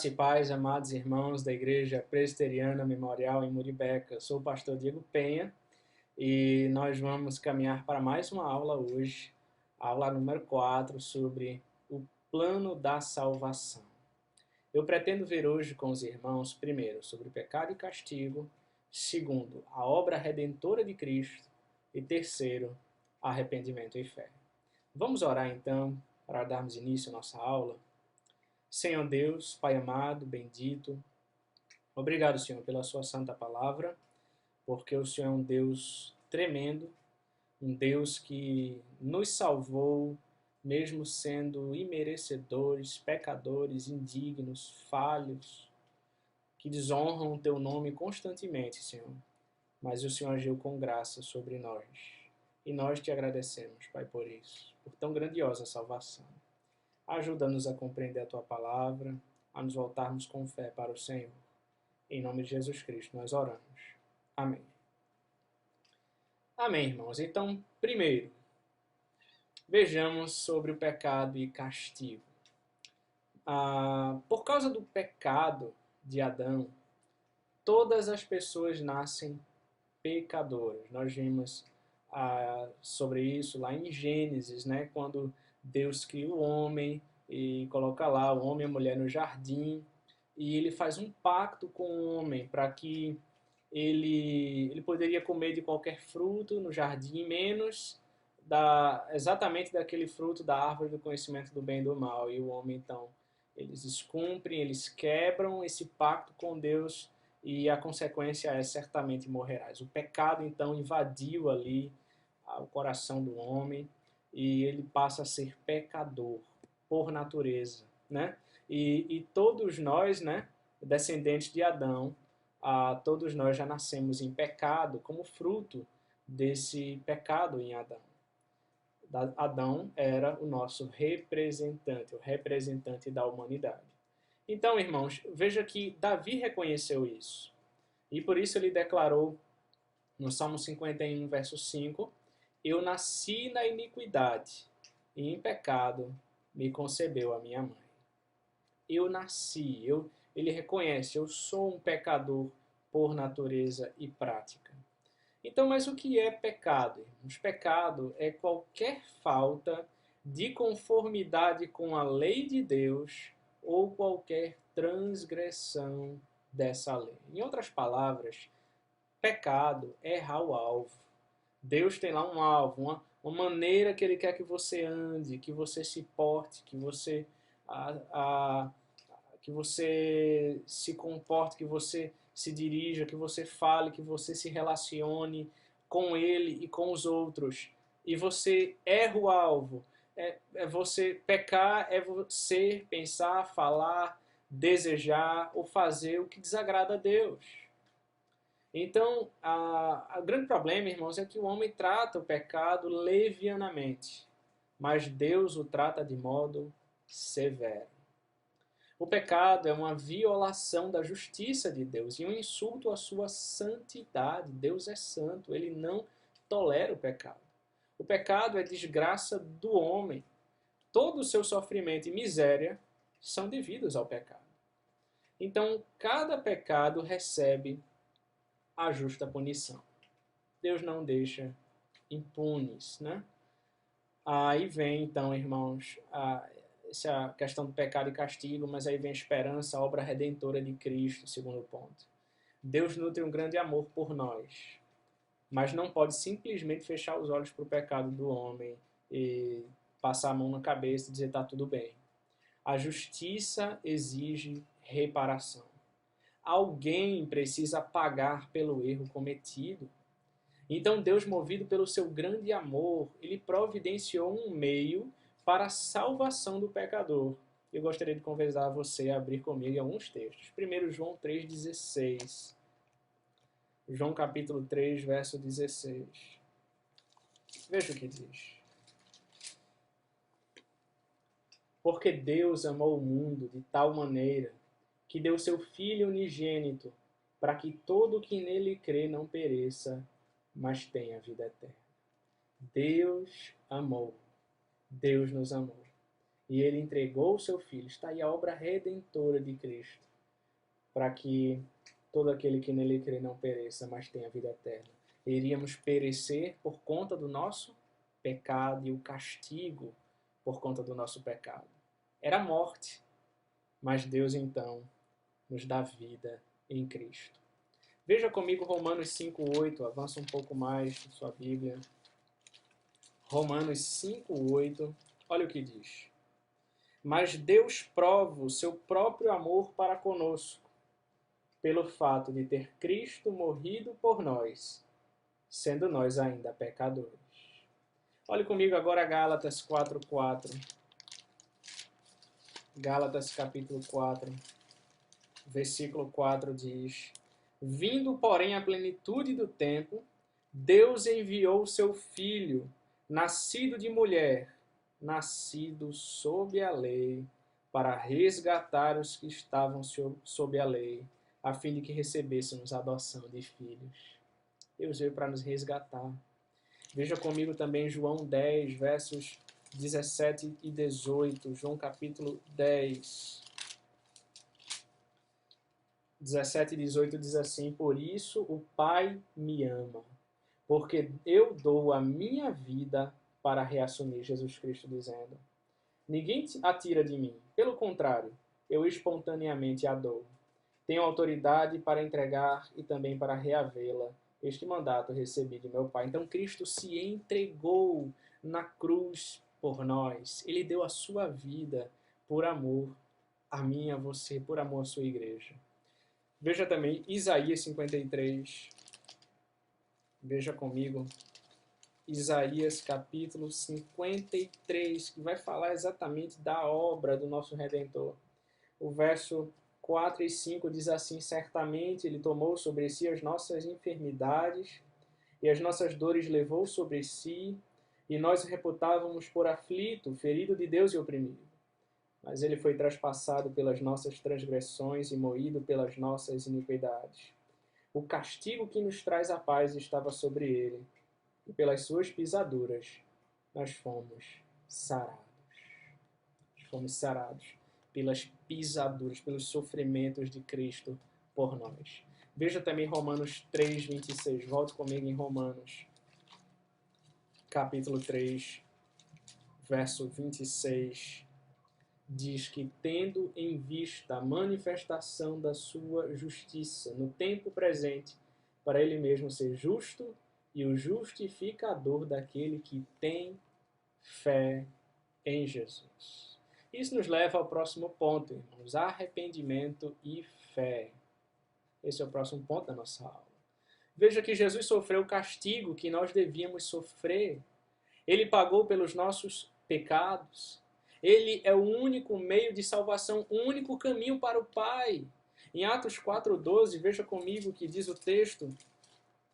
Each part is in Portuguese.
Graça e paz, amados irmãos da Igreja Presbiteriana Memorial em Muribeca. Sou o pastor Diego Penha e nós vamos caminhar para mais uma aula hoje, aula número 4, sobre o plano da salvação. Eu pretendo ver hoje com os irmãos, primeiro, sobre pecado e castigo, segundo, a obra redentora de Cristo e terceiro, arrependimento e fé. Vamos orar então para darmos início à nossa aula. Senhor Deus, Pai amado, bendito, obrigado, Senhor, pela sua santa palavra, porque o Senhor é um Deus tremendo, um Deus que nos salvou, mesmo sendo imerecedores, pecadores, indignos, falhos, que desonram o teu nome constantemente, Senhor. Mas o Senhor agiu com graça sobre nós. E nós te agradecemos, Pai, por isso, por tão grandiosa salvação. Ajuda-nos a compreender a Tua palavra, a nos voltarmos com fé para o Senhor. Em nome de Jesus Cristo nós oramos. Amém. Amém, irmãos. Então, primeiro, vejamos sobre o pecado e castigo. Por causa do pecado de Adão, todas as pessoas nascem pecadoras. Nós vimos sobre isso lá em Gênesis, né? Quando Deus cria o homem e coloca lá o homem e a mulher no jardim, e ele faz um pacto com o homem para que ele poderia comer de qualquer fruto no jardim, menos exatamente daquele fruto da árvore do conhecimento do bem e do mal. E o homem, então, eles descumprem, eles quebram esse pacto com Deus e a consequência é certamente morrerás. O pecado, então, invadiu ali o coração do homem e ele passa a ser pecador por natureza, né? E todos nós, né, descendentes de Adão, todos nós já nascemos em pecado como fruto desse pecado em Adão. Adão era o nosso representante, o representante da humanidade. Então, irmãos, veja que Davi reconheceu isso. E por isso ele declarou no Salmo 51, verso 5, eu nasci na iniquidade, e em pecado me concebeu a minha mãe. Eu nasci, ele reconhece, eu sou um pecador por natureza e prática. Então, mas o que é pecado, irmãos? Pecado é qualquer falta de conformidade com a lei de Deus ou qualquer transgressão dessa lei. Em outras palavras, pecado é errar o alvo. Deus tem lá um alvo, uma maneira que Ele quer que você ande, que você se porte, que você se comporte, que você se dirija, que você fale, que você se relacione com Ele e com os outros. E você erra o alvo. É você pecar, é você pensar, falar, desejar ou fazer o que desagrada a Deus. Então, o grande problema, irmãos, é que o homem trata o pecado levianamente, mas Deus o trata de modo severo. O pecado é uma violação da justiça de Deus e um insulto à sua santidade. Deus é santo, ele não tolera o pecado. O pecado é desgraça do homem. Todo o seu sofrimento e miséria são devidos ao pecado. Então, cada pecado recebe a justa punição. Deus não deixa impunes, né? Aí vem, então, irmãos, essa questão do pecado e castigo, mas aí vem a esperança, a obra redentora de Cristo, segundo ponto. Deus nutre um grande amor por nós, mas não pode simplesmente fechar os olhos para o pecado do homem e passar a mão na cabeça e dizer está tudo bem. A justiça exige reparação. Alguém precisa pagar pelo erro cometido. Então Deus, movido pelo seu grande amor, ele providenciou um meio para a salvação do pecador. Eu gostaria de convidar você a abrir comigo em alguns textos. Primeiro João 3,16. João capítulo 3, verso 16. Veja o que diz. Porque Deus amou o mundo de tal maneira que deu seu Filho unigênito, para que todo o que nele crê não pereça, mas tenha vida eterna. Deus amou. Deus nos amou. e ele entregou o seu Filho. Está aí a obra redentora de Cristo, para que todo aquele que nele crê não pereça, mas tenha vida eterna. Iríamos perecer por conta do nosso pecado e o castigo por conta do nosso pecado. Era a morte, mas Deus então nos dá vida em Cristo. Veja comigo Romanos 5:8, avança um pouco mais na sua Bíblia. Romanos 5:8, olha o que diz. Mas Deus prova o seu próprio amor para conosco, pelo fato de ter Cristo morrido por nós, sendo nós ainda pecadores. Olhe comigo agora Gálatas 4:4. Gálatas capítulo 4, versículo 4 diz: Vindo, porém, a plenitude do tempo, Deus enviou o seu Filho, nascido de mulher, nascido sob a lei, para resgatar os que estavam sob a lei, a fim de que recebêssemos a adoção de filhos. Deus veio para nos resgatar. Veja comigo também João 10, versos 17 e 18. João capítulo 10. 17 e 18 diz assim: Por isso o Pai me ama, porque eu dou a minha vida para reassumir, Jesus Cristo dizendo. Ninguém a tira de mim, pelo contrário, eu espontaneamente a dou. Tenho autoridade para entregar e também para reavê-la. Este mandato recebi de meu Pai. Então Cristo se entregou na cruz por nós. Ele deu a sua vida por amor a mim e a você, por amor à sua igreja. Veja também Isaías 53. Veja comigo. Isaías capítulo 53, que vai falar exatamente da obra do nosso Redentor. O verso 4 e 5 diz assim: Certamente ele tomou sobre si as nossas enfermidades e as nossas dores levou sobre si, e nós o reputávamos por aflito, ferido de Deus e oprimido. Mas ele foi traspassado pelas nossas transgressões e moído pelas nossas iniquidades. O castigo que nos traz a paz estava sobre ele, e pelas suas pisaduras nós fomos sarados. Fomos sarados pelas pisaduras, pelos sofrimentos de Cristo por nós. Veja também Romanos 3, 26. Volte comigo em Romanos, capítulo 3, verso 26. Diz que, tendo em vista a manifestação da sua justiça no tempo presente, para ele mesmo ser justo e o justificador daquele que tem fé em Jesus. Isso nos leva ao próximo ponto, irmãos: arrependimento e fé. Esse é o próximo ponto da nossa aula. Veja que Jesus sofreu o castigo que nós devíamos sofrer. Ele pagou pelos nossos pecados. Ele é o único meio de salvação, o único caminho para o Pai. Em Atos 4:12, veja comigo o que diz o texto.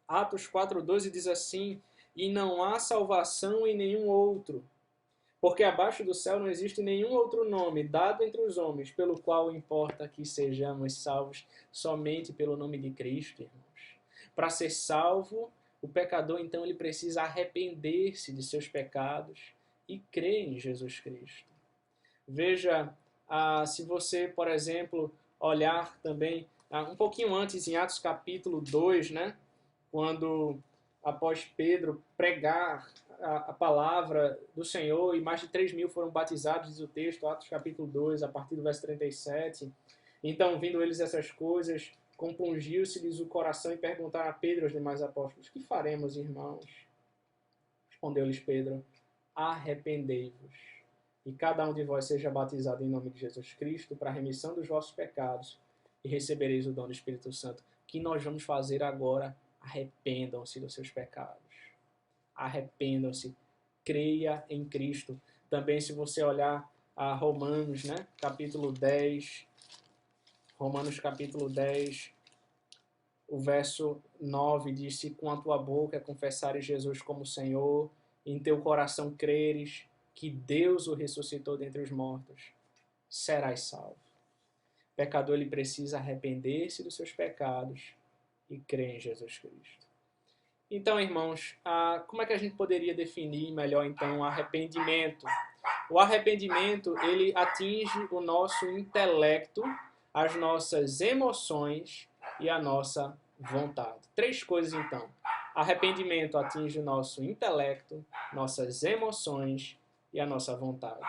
Atos 4:12 diz assim: E não há salvação em nenhum outro, porque abaixo do céu não existe nenhum outro nome dado entre os homens, pelo qual importa que sejamos salvos, somente pelo nome de Cristo, irmãos. Para ser salvo, o pecador, então, ele precisa arrepender-se de seus pecados e crer em Jesus Cristo. Veja, se você, por exemplo, olhar também um pouquinho antes, em Atos capítulo 2, né, quando, após Pedro pregar a palavra do Senhor, e mais de 3.000 foram batizados, diz o texto, Atos capítulo 2, a partir do verso 37. Então, vindo eles essas coisas, compungiu-se-lhes o coração e perguntaram a Pedro e aos demais apóstolos: Que faremos, irmãos? Respondeu-lhes Pedro: Arrependei-vos, e cada um de vós seja batizado em nome de Jesus Cristo para a remissão dos vossos pecados, e recebereis o dom do Espírito Santo. O que nós vamos fazer agora? Arrependam-se dos seus pecados. Arrependam-se. Creia em Cristo. Também, se você olhar a Romanos, né, capítulo 10, Romanos capítulo 10, o verso 9 diz: Se com a tua boca confessares Jesus como Senhor, e em teu coração creres que Deus o ressuscitou dentre os mortos, serás salvo. O pecador, ele precisa arrepender-se dos seus pecados e crer em Jesus Cristo. Então, irmãos, como é que a gente poderia definir melhor, então, arrependimento? O arrependimento, ele atinge o nosso intelecto, as nossas emoções e a nossa vontade. Três coisas, então. Arrependimento atinge o nosso intelecto, nossas emoções e a nossa vontade.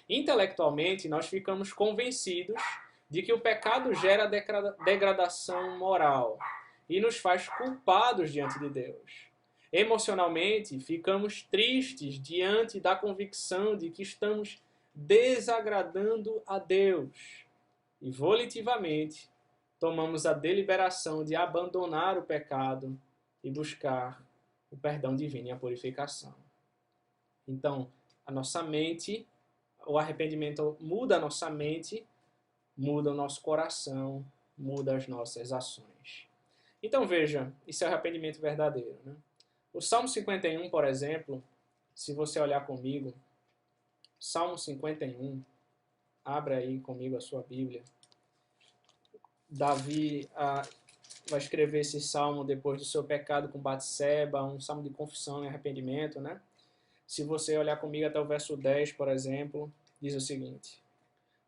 Intelectualmente, nós ficamos convencidos de que o pecado gera degradação moral e nos faz culpados diante de Deus. Emocionalmente, ficamos tristes diante da convicção de que estamos desagradando a Deus. E volitivamente, tomamos a deliberação de abandonar o pecado e buscar o perdão divino e a purificação. Então, a nossa mente, o arrependimento muda a nossa mente, muda o nosso coração, muda as nossas ações. Então veja, isso é o arrependimento verdadeiro, né? O Salmo 51, por exemplo, se você olhar comigo, Salmo 51, abra aí comigo a sua Bíblia. Davi vai escrever esse salmo depois do seu pecado com Batseba, um salmo de confissão e arrependimento, né? Se você olhar comigo até o verso 10, por exemplo, diz o seguinte: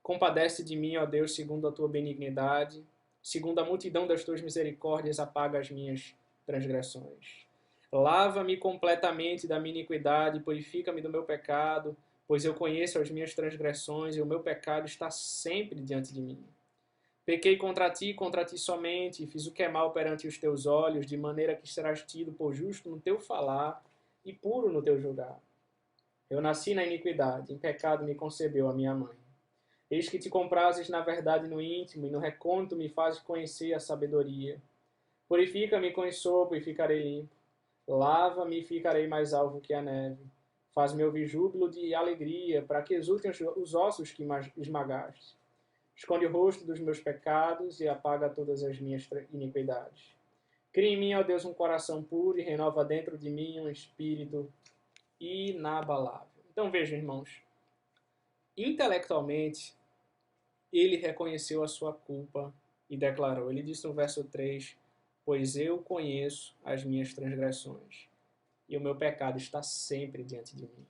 Compadece de mim, ó Deus, segundo a tua benignidade, segundo a multidão das tuas misericórdias, apaga as minhas transgressões. Lava-me completamente da minha iniquidade, purifica-me do meu pecado, pois eu conheço as minhas transgressões e o meu pecado está sempre diante de mim. Pequei contra ti somente, e fiz o que é mal perante os teus olhos, de maneira que serás tido por justo no teu falar e puro no teu julgar. Eu nasci na iniquidade, em pecado me concebeu a minha mãe. Eis que te comprases na verdade no íntimo, e no recôndito me fazes conhecer a sabedoria. Purifica-me com ensopo e ficarei limpo. Lava-me e ficarei mais alvo que a neve. Faz-me ouvir júbilo de alegria, para que exultem os ossos que esmagaste. Esconde o rosto dos meus pecados e apaga todas as minhas iniquidades. Cria em mim, ó Deus, um coração puro e renova dentro de mim um espírito inabalável. Então vejam, irmãos, intelectualmente, ele reconheceu a sua culpa e declarou. Ele disse no verso 3, pois eu conheço as minhas transgressões e o meu pecado está sempre diante de mim.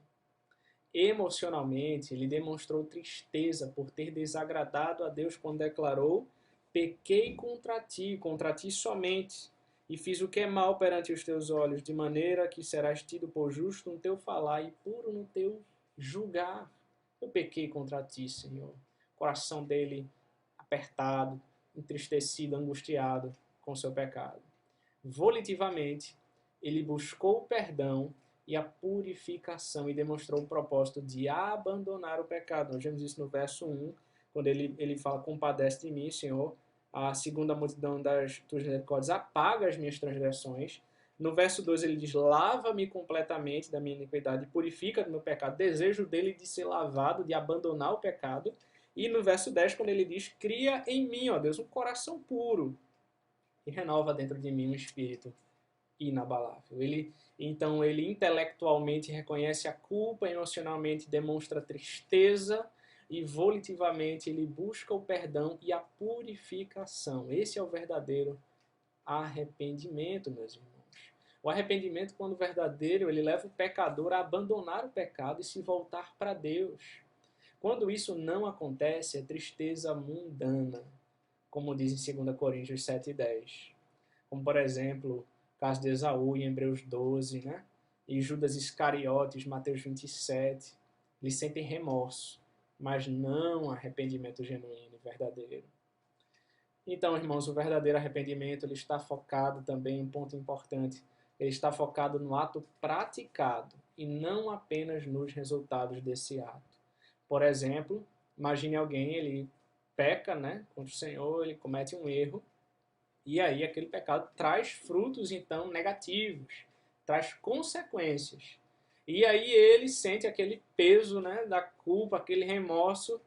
Emocionalmente, ele demonstrou tristeza por ter desagradado a Deus quando declarou: pequei contra ti somente, e fiz o que é mal perante os teus olhos, de maneira que serás tido por justo no teu falar e puro no teu julgar. Eu pequei contra ti, Senhor. O coração dele apertado, entristecido, angustiado com o seu pecado. Volitivamente, ele buscou o perdão e a purificação e demonstrou o propósito de abandonar o pecado. Nós vemos isso no verso 1, quando ele fala: compadece de mim, Senhor, a segunda multidão das tuas misericórdias apaga as minhas transgressões. No verso 2 ele diz: lava-me completamente da minha iniquidade e purifica do meu pecado. Desejo dele de ser lavado, de abandonar o pecado. E no verso 10, quando ele diz: cria em mim, ó Deus, um coração puro e renova dentro de mim um espírito inabalável. Então ele intelectualmente reconhece a culpa, emocionalmente demonstra tristeza e volitivamente ele busca o perdão e a purificação. Esse é o verdadeiro arrependimento, meus irmãos. O arrependimento, quando verdadeiro, ele leva o pecador a abandonar o pecado e se voltar para Deus. Quando isso não acontece, é tristeza mundana, como diz em 2 Coríntios 7:10. Como, por exemplo, o caso de Esaú em Hebreus 12, né? E Judas Iscariotes, Mateus 27. Eles sentem remorso, mas não arrependimento genuíno e verdadeiro. Então, irmãos, o verdadeiro arrependimento ele está focado também em um ponto importante. Ele está focado no ato praticado e não apenas nos resultados desse ato. Por exemplo, imagine alguém, ele peca, né, contra o Senhor, ele comete um erro, e aí aquele pecado traz frutos, então, negativos, traz consequências. E aí ele sente aquele peso, né, da culpa, aquele remorso,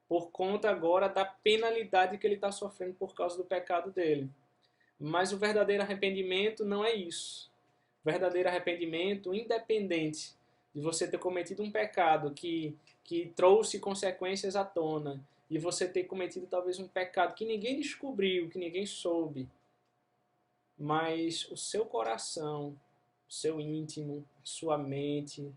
por conta agora da penalidade que ele está sofrendo por causa do pecado dele. Mas o verdadeiro arrependimento não é isso. O verdadeiro arrependimento, independente de você ter cometido um pecado que trouxe consequências à tona, e você ter cometido talvez um pecado que ninguém descobriu, que ninguém soube, mas o seu coração, o seu íntimo, a sua mente,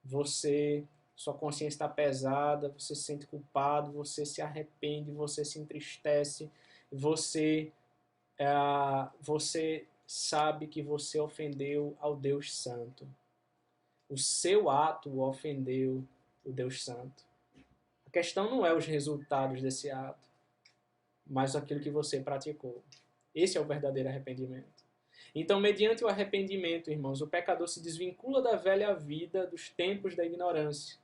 você sua consciência está pesada, você se sente culpado, você se arrepende, você se entristece, você sabe que você ofendeu ao Deus Santo. O seu ato ofendeu o Deus Santo. A questão não é os resultados desse ato, mas aquilo que você praticou. Esse é o verdadeiro arrependimento. Então, mediante o arrependimento, irmãos, o pecador se desvincula da velha vida dos tempos da ignorância.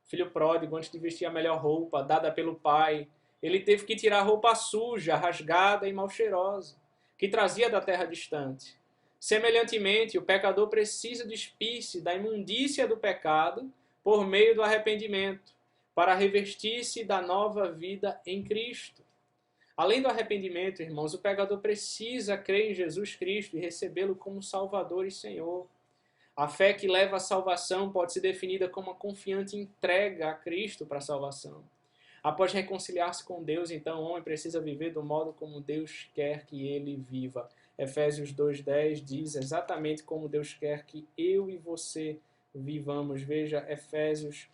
O filho pródigo, antes de vestir a melhor roupa dada pelo pai, ele teve que tirar a roupa suja, rasgada e mal cheirosa, que trazia da terra distante. Semelhantemente, o pecador precisa despir-se da imundícia do pecado por meio do arrependimento, para revestir-se da nova vida em Cristo. Além do arrependimento, irmãos, o pecador precisa crer em Jesus Cristo e recebê-lo como Salvador e Senhor. A fé que leva à salvação pode ser definida como uma confiante entrega a Cristo para a salvação. Após reconciliar-se com Deus, então o homem precisa viver do modo como Deus quer que ele viva. Efésios 2:10 diz exatamente como Deus quer que eu e você vivamos. Veja, Efésios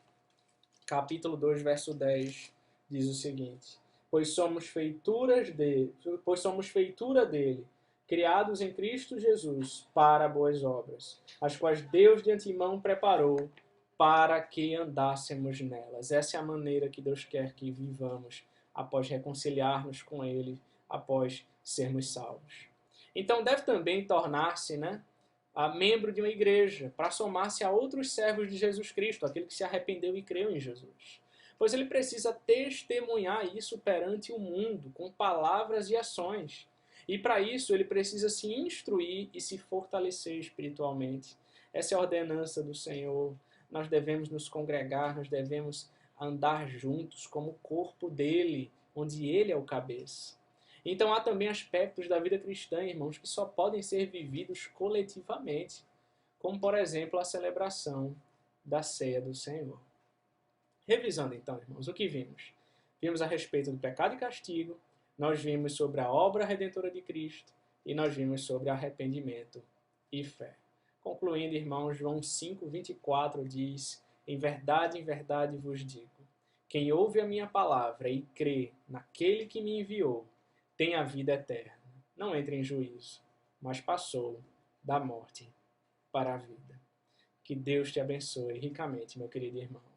capítulo 2, verso 10, diz o seguinte: pois somos feitura dele, criados em Cristo Jesus para boas obras, as quais Deus de antemão preparou para que andássemos nelas. Essa é a maneira que Deus quer que vivamos após reconciliar-nos com Ele, após sermos salvos. Então deve também tornar-se, membro de uma igreja, para somar-se a outros servos de Jesus Cristo, aquele que se arrependeu e creu em Jesus. Pois ele precisa testemunhar isso perante o mundo, com palavras e ações. E para isso ele precisa se instruir e se fortalecer espiritualmente. Essa é a ordenança do Senhor. Nós devemos nos congregar, nós devemos andar juntos como o corpo dele, onde ele é o cabeça. Então há também aspectos da vida cristã, irmãos, que só podem ser vividos coletivamente, como por exemplo a celebração da ceia do Senhor. Revisando então, irmãos, o que vimos? Vimos a respeito do pecado e castigo, nós vimos sobre a obra redentora de Cristo e nós vimos sobre arrependimento e fé. Concluindo, irmãos, João 5:24 diz: em verdade vos digo, quem ouve a minha palavra e crê naquele que me enviou, tem a vida eterna. Não entra em juízo, mas passou da morte para a vida. Que Deus te abençoe ricamente, meu querido irmão.